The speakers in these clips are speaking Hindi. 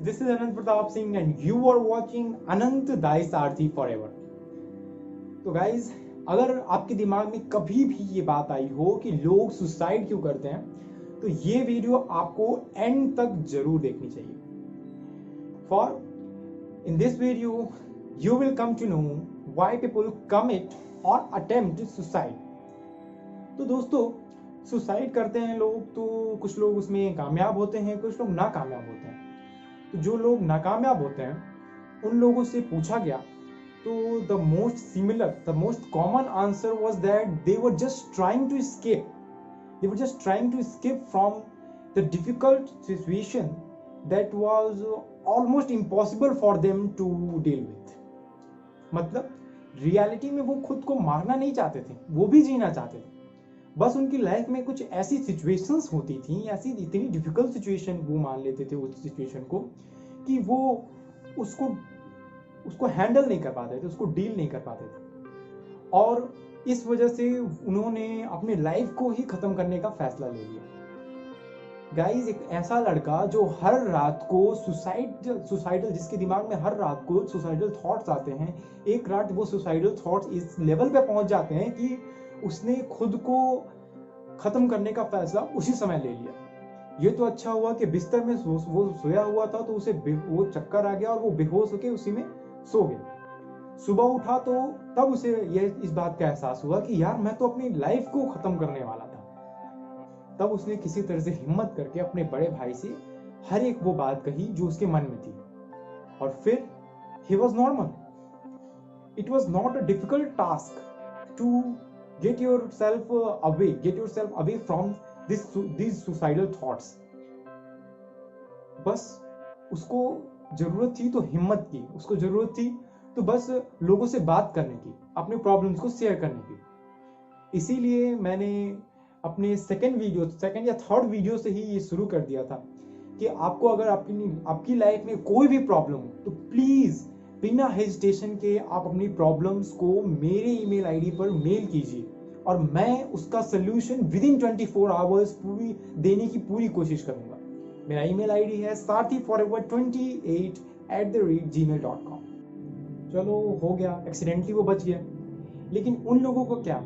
this is Anant Pratap Singh and you are watching Anant Dais Aarti Forever. तो गाइज, अगर आपके दिमाग में कभी भी ये बात आई हो कि लोग सुसाइड क्यों करते हैं, तो ये वीडियो आपको एंड तक जरूर देखनी चाहिए. For in this video you will come to know why people commit or attempt suicide. तो दोस्तों, सुसाइड करते हैं लोग, तो कुछ लोग उसमें कामयाब होते हैं, कुछ लोग नाकामयाब होते हैं. तो जो लोग नाकामयाब होते हैं उन लोगों से पूछा गया, तो the most common answer was that they were just trying to escape from the difficult situation that was almost impossible for them to deal with. मतलब रियलिटी में वो खुद को मारना नहीं चाहते थे, वो भी जीना चाहते थे. बस उनकी लाइफ में कुछ ऐसी सिचुएशंस होती थी, ऐसी इतनी डिफिकल्ट सिचुएशन वो मान लेते थे उस सिचुएशन को, कि वो उसको हैंडल नहीं कर पाते थे, उसको डील नहीं कर पाते थे. और इस वजह से उन्होंने अपनी लाइफ को ही खत्म करने का फैसला ले लिया. गाइस, एक ऐसा लड़का जो हर रात को सुसाइडल जिसके दिमाग में हर रात को सुसाइडल थॉट्स आते हैं, एक रात वो सुसाइडल थॉट्स इस लेवल पे पहुंच जाते हैं कि उसने खुद को खत्म करने का फैसला उसी समय ले लिया. ये तो अच्छा हुआ कि बिस्तर में वो सोया हुआ था, तो उसे वो चक्कर आ गया और वो बेहोश होकर उसी में सो गया. सुबह उठा तो तब उसे इस बात का एहसास हुआ कि यार, मैं तो अपनी लाइफ को खत्म करने वाला था. तब उसने किसी तरह से हिम्मत करके अपने बड़े भाई से हर एक वो बात कही जो उसके मन में थी, और फिर he was normal. It was not a difficult task to get yourself away from these suicidal thoughts. बस उसको जरूरत थी तो हिम्मत की, उसको जरूरत थी तो बस लोगों से बात करने की, अपने प्रॉब्लम्स को शेयर करने की. इसीलिए मैंने अपने सेकंड या थर्ड वीडियो से ही ये शुरू कर दिया था कि आपको अगर आपकी लाइफ में कोई भी प्रॉब्लम हो, तो प्लीज बिना हेजिटेशन के आप अपनी प्रॉब्लम्स को मेरे ईमेल आईडी पर मेल कीजिए, और मैं उसका सोल्यूशन विद इन 24 आवर्स देने की पूरी कोशिश करूंगा. मेरा ईमेल आईडी है sarthiforever28@gmail.com. चलो, हो गया, एक्सीडेंटली वो बच गया. लेकिन उन लोगों को क्या,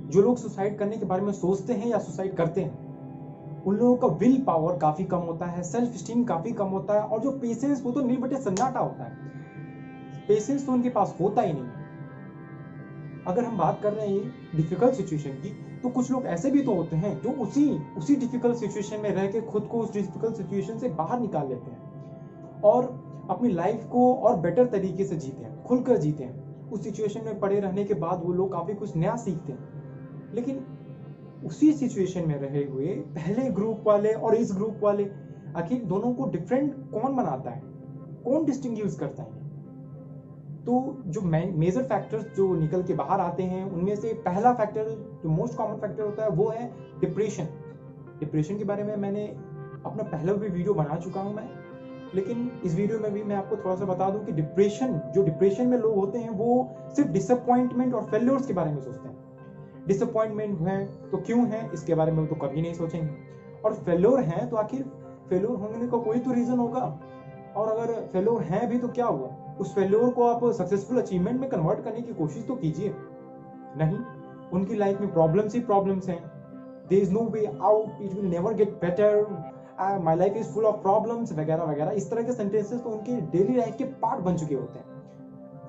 जो लोग सुसाइड करने के बारे में सोचते हैं या सुसाइड करते हैं, उन लोगों का विल पावर काफी कम होता है, सेल्फ स्टीम काफी कम होता है, और जो पेशेंस वो तो नीलबटे सन्नाटा होता है. पेशेंस तो उनके पास होता ही नहीं. अगर हम बात कर रहे हैं डिफिकल्ट सिचुएशन की, तो कुछ लोग ऐसे भी तो होते हैं जो उसी डिफिकल्ट सिचुएशन में रह के खुद को उस डिफिकल्ट सिचुएशन से बाहर निकाल लेते हैं और अपनी लाइफ को और बेटर तरीके से जीते हैं, खुलकर जीते हैं. उस सिचुएशन में पड़े रहने के बाद वो लोग काफी कुछ नया सीखते हैं. लेकिन उसी सिचुएशन में रहे हुए पहले ग्रुप वाले और इस ग्रुप वाले, आखिर दोनों को डिफरेंट कौन बनाता है, कौन डिस्टिंग्विश करता है? तो जो मेजर फैक्टर्स जो निकल के बाहर आते हैं, उनमें से पहला फैक्टर, जो मोस्ट कॉमन फैक्टर होता है, वो है डिप्रेशन. डिप्रेशन के बारे में मैंने अपना पहला भी वीडियो बना चुका हूं मैं, लेकिन इस वीडियो में भी मैं आपको थोड़ा सा बता दूं कि डिप्रेशन में लोग होते हैं, वो सिर्फ डिसअपॉइंटमेंट और फेल्योर्स के बारे में सोचते हैं. डिसअपॉइंटमेंट है तो क्यों है, इसके बारे में तो कभी नहीं सोचेंगे. और फेल्योर है तो आखिर फेल्योर होने का कोई तो रीजन होगा, और अगर फेल्योर है भी तो क्या हुआ, उस फेल्योर को आप सक्सेसफुल अचीवमेंट में कन्वर्ट करने की कोशिश तो कीजिए. नहीं, उनकी लाइफ में प्रॉब्लम्स ही प्रॉब्लम्स हैं. There is no way out, it will never get better, my life is full of problems, वगैरह वगैरह. इस तरह के सेंटेंसेस तो उनके डेली लाइफ के पार्ट बन चुके होते हैं.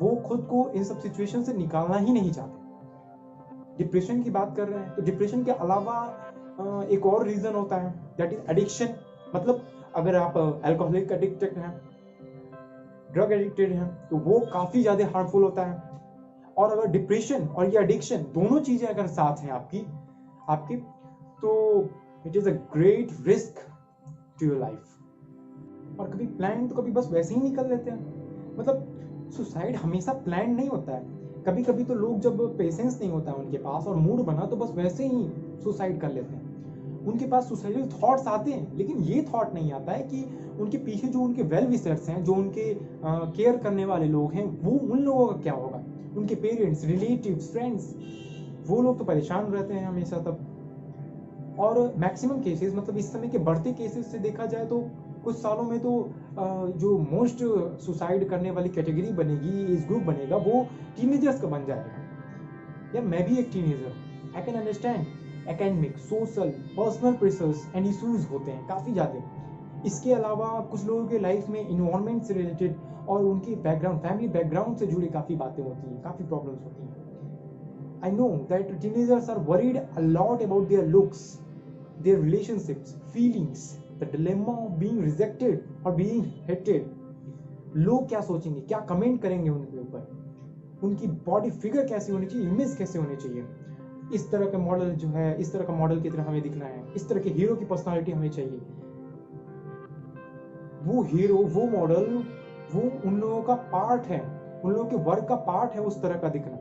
वो खुद को इन सब सिचुएशन से निकालना ही नहीं चाहते. डिप्रेशन की बात कर रहे हैं, तो डिप्रेशन के अलावा एक और रीजन होता है, दैट इज एडिक्शन. मतलब अगर आप अल्कोहलिक एडिक्टेड हैं, ड्रग एडिक्टेड हैं, तो वो काफी ज्यादा हार्मफुल होता है. और अगर डिप्रेशन और ये एडिक्शन दोनों चीजें अगर साथ हैं आपकी तो it is a great risk to your life. और कभी प्लान तो कभी बस वैसे ही निकल लेते हैं. मतलब सुसाइड हमेशा प्लान नहीं होता है. कभी कभी तो लोग, जब पेशेंस नहीं होता है उनके पास और मूड बना, तो बस वैसे ही सुसाइड कर लेते हैं. उनके पास सुसाइडल थॉट्स आते हैं, लेकिन ये थॉट नहीं आता है कि उनके पीछे जो उनके वेल विशर्स हैं, जो उनके केयर करने वाले लोग हैं, वो उन लोगों का क्या होगा. उनके पेरेंट्स, रिलेटिव्स, फ्रेंड्स, वो लोग तो परेशान रहते हैं हमेशा तब. और मैक्सिमम केसेस, मतलब इस समय के बढ़ते केसेस से देखा जाए तो कुछ सालों में तो जो मोस्ट सुसाइड करने वाली कैटेगरी बनेगी, एज ग्रुप बनेगा, वो टीनेजर्स का बन जाएगा। या मैं भी एक टीनेजर हूँ, I can understand academic, social, personal pressures and issues होते हैं काफ़ी ज़्यादा। इसके अलावा कुछ लोगों के लाइफ में इन्वायरमेंट से रिलेटेड और उनकी बैकग्राउंड, फैमिली बैकग्राउंड से जुड़ी काफ़ी बातें होती हैं, काफ़ी प्रॉब्लम्स होती हैं। I know that teenagers are worried a lot about their looks, their relationships, feelings, the dilemma of being rejected or being hated. लोग क्या सोचेंगे, क्या कमेंट करेंगे उनके ऊपर, उनकी बॉडी फिगर कैसी होनी चाहिए, इमेज कैसे होनी चाहिए, इस तरह का मॉडल जो है, इस तरह का मॉडल की तरह हमें दिखना है, इस तरह के हीरो की पर्सनालिटी हमें चाहिए। वो हीरो, वो मॉडल, वो उन लोगों का पार्ट है, उन लोगों के वर्क का पार्ट है उस तरह का दिखना।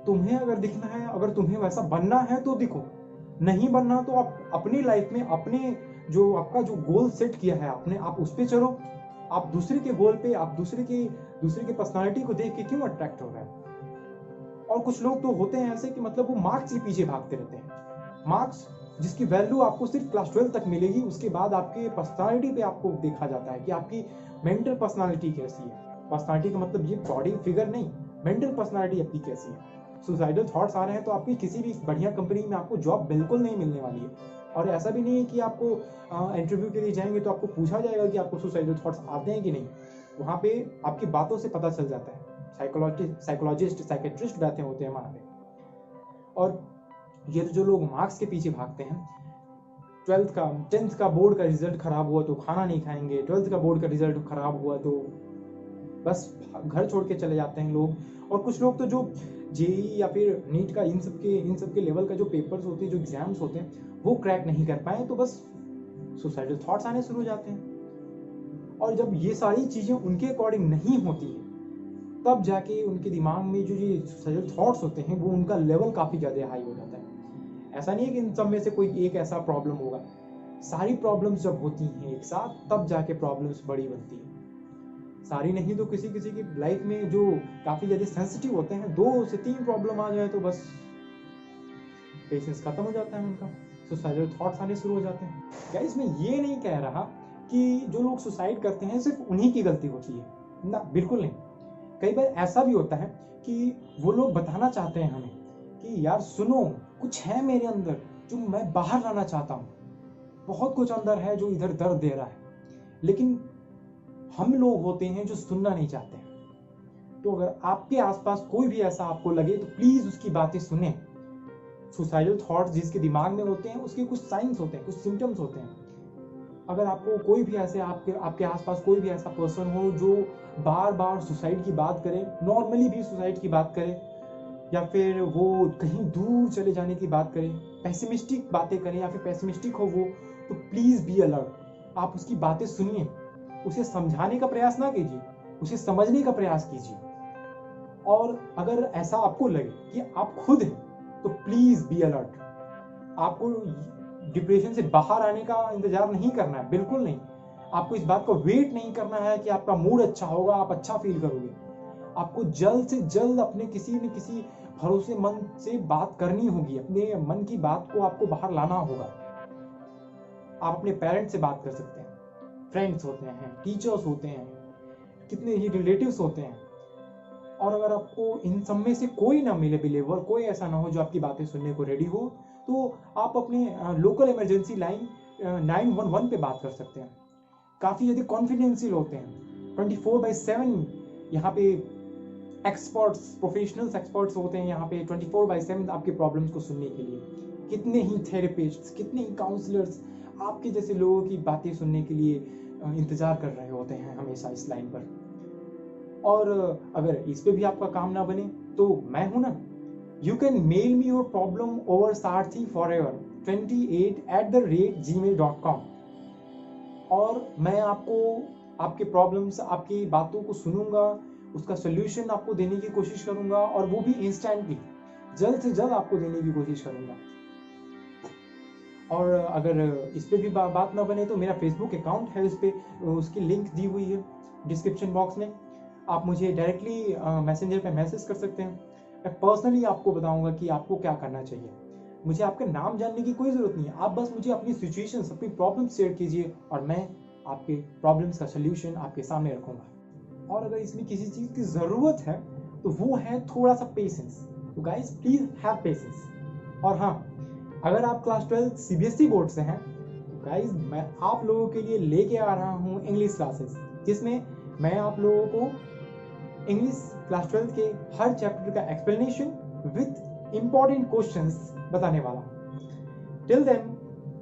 तुम्हें अगर दिखना है, अगर तुम्हें वैसा बनना है तो दिखो, नहीं बनना तो आप अपनी लाइफ में अपने जो आपका जो गोल सेट किया है आपने, आप उस पे चलो। आप दूसरे के गोल पे, आप दूसरे के पर्सनालिटी को देख के क्यों अट्रैक्ट हो रहा है? और कुछ लोग तो होते हैं ऐसे कि मतलब वो मार्क्स के पीछे भागते रहते हैं, मार्क्स जिसकी वैल्यू आपको सिर्फ क्लास 12 तक मिलेगी, उसके बाद आपके पर्सनालिटी पे आपको देखा जाता है कि आपकी मेंटल पर्सनालिटी कैसी है। पर्सनालिटी का मतलब ये बॉडी फिगर नहीं, मेंटल पर्सनालिटी आपकी कैसी है। सुसाइडल थॉट्स आ रहे हैं तो आपकी किसी भी बढ़िया कंपनी में आपको जॉब बिल्कुल नहीं मिलने वाली है। और ऐसा भी नहीं है कि आपको इंटरव्यू के लिए जाएंगे तो आपको पूछा जाएगा कि आपको सुसाइडल थॉट्स आते हैं कि नहीं। वहाँ पे आपकी बातों से पता चल जाता है। साइकोलॉजिस्ट, साइकेट्रिस्ट बैठे होते हैं वहाँ पे। और ये जो लोग मार्क्स के पीछे भागते हैं, 10th का बोर्ड का रिजल्ट खराब हुआ तो खाना नहीं खाएंगे, 12th का बोर्ड का रिजल्ट खराब हुआ तो बस घर छोड़ के चले जाते हैं लोग। और कुछ लोग तो जो जेई या फिर नीट का इन सब के लेवल का जो पेपर्स होते हैं, जो एग्जाम्स होते हैं, वो क्रैक नहीं कर पाए तो बस सुसाइडल थॉट्स आने शुरू हो जाते हैं। और जब ये सारी चीजें उनके अकॉर्डिंग नहीं होती है, तब जाके उनके दिमाग में जो ये सुसाइडल थॉट्स होते हैं, वो उनका लेवल काफी ज्यादा हाई हो जाता है। ऐसा नहीं है कि इन सब में से कोई एक ऐसा प्रॉब्लम होगा, सारी प्रॉब्लम्स जब होती हैं एक साथ, तब जाके प्रॉब्लम्स बड़ी बनती है। सारी नहीं तो किसी किसी की लाइफ में जो काफी ज्यादा सेंसिटिव होते हैं, 2 से 3 प्रॉब्लम आ जाए तो बस पेशेंस खत्म हो जाता है उनका, सुसाइडल थॉट्स आने शुरू हो जाते हैं। गाइस, मैं ये नहीं कह रहा कि जो लोग सुसाइड करते हैं सिर्फ उन्हीं की गलती होती है ना, बिल्कुल नहीं। कई बार ऐसा भी होता है कि वो लोग बताना चाहते हैं हमें कि यार सुनो, कुछ है मेरे अंदर जो मैं बाहर लाना चाहता हूँ, बहुत कुछ अंदर है जो इधर दर्द दे रहा है, लेकिन हम लोग होते हैं जो सुनना नहीं चाहते हैं। तो अगर आपके आसपास कोई भी ऐसा आपको लगे तो प्लीज उसकी बातें सुने। सुसाइडल थॉट्स जिसके दिमाग में होते हैं, उसके कुछ साइंस होते हैं, कुछ सिम्टम्स होते हैं। अगर आपको कोई भी ऐसे आपके आसपास कोई भी ऐसा पर्सन हो जो बार बार सुसाइड की बात करे, नॉर्मली भी सुसाइड की बात करे, या फिर वो कहीं दूर चले जाने की बात करे, पेसिमिस्टिक बातें करे या फिर पेसिमिस्टिक हो वो, तो प्लीज बी अलर्ट। आप उसकी बातें सुनिए, उसे समझाने का प्रयास ना कीजिए, उसे समझने का प्रयास कीजिए। और अगर ऐसा आपको लगे कि आप खुद हैं, तो प्लीज बी अलर्ट। आपको डिप्रेशन से बाहर आने का इंतजार नहीं करना है, बिल्कुल नहीं। आपको इस बात का वेट नहीं करना है कि आपका मूड अच्छा होगा, आप अच्छा फील करोगे। आपको जल्द से जल्द अपने किसी न किसी भरोसेमंद से बात करनी होगी, अपने मन की बात को आपको बाहर लाना होगा। आप अपने पेरेंट्स से बात कर सकते हैं, फ्रेंड्स होते हैं, टीचर्स होते हैं, कितने ही रिलेटिव्स होते हैं। और अगर आपको इन सब में से कोई ना मिले बिलीवर, कोई ऐसा ना हो जो आपकी बातें सुनने को रेडी हो, तो आप अपने लोकल इमरजेंसी लाइन 911 पे बात कर सकते हैं। काफ़ी ज़्यादा कॉन्फिडेंशियल होते हैं, 24/7 यहाँ पे एक्सपर्ट्स, प्रोफेशनल्स एक्सपर्ट्स होते हैं यहाँ पे 24/7 आपके प्रॉब्लम्स को सुनने के लिए। कितने ही थेरेपिस्ट्स, कितने ही काउंसलर्स आपके जैसे लोगों की बातें सुनने के लिए इंतजार कर रहे होते हैं हमेशा इस लाइन पर। और अगर इस पे भी आपका काम ना बने तो मैं हूं ना, you can mail me your problem over sarthi28@gmail.com और मैं आपको आपके प्रॉब्लम्स, आपकी बातों को सुनूंगा, उसका सोल्यूशन आपको देने की कोशिश करूंगा, और वो भी इंस्टेंटली, जल्द से जल्द आपको देने की कोशिश करूंगा। और अगर इस पे भी बात ना बने तो मेरा फेसबुक अकाउंट है, उस पे उसकी लिंक दी हुई है डिस्क्रिप्शन बॉक्स में। आप मुझे डायरेक्टली मैसेंजर पे मैसेज कर सकते हैं। मैं पर्सनली आपको बताऊंगा कि आपको क्या करना चाहिए। मुझे आपका नाम जानने की कोई ज़रूरत नहीं है, आप बस मुझे अपनी सिचुएशन, अपनी प्रॉब्लम शेयर कीजिए और मैं आपके प्रॉब्लम्स का सोल्यूशन आपके सामने रखूंगा। और अगर इसमें किसी चीज़ की ज़रूरत है तो वो है थोड़ा सा पेशेंस। तो गाइस प्लीज़ हैव पेशेंस। और हाँ, अगर आप क्लास 12 सीबीएसई बोर्ड से हैं तो गाइस मैं आप लोगों के लिए लेके आ रहा हूँ इंग्लिश क्लासेस, जिसमें मैं आप लोगों को इंग्लिश क्लास 12 के हर चैप्टर का एक्सप्लेनेशन विथ इंपॉर्टेंट क्वेश्चंस बताने वाला हूँ। Till then,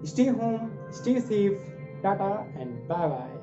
stay home, stay safe, tata and bye bye.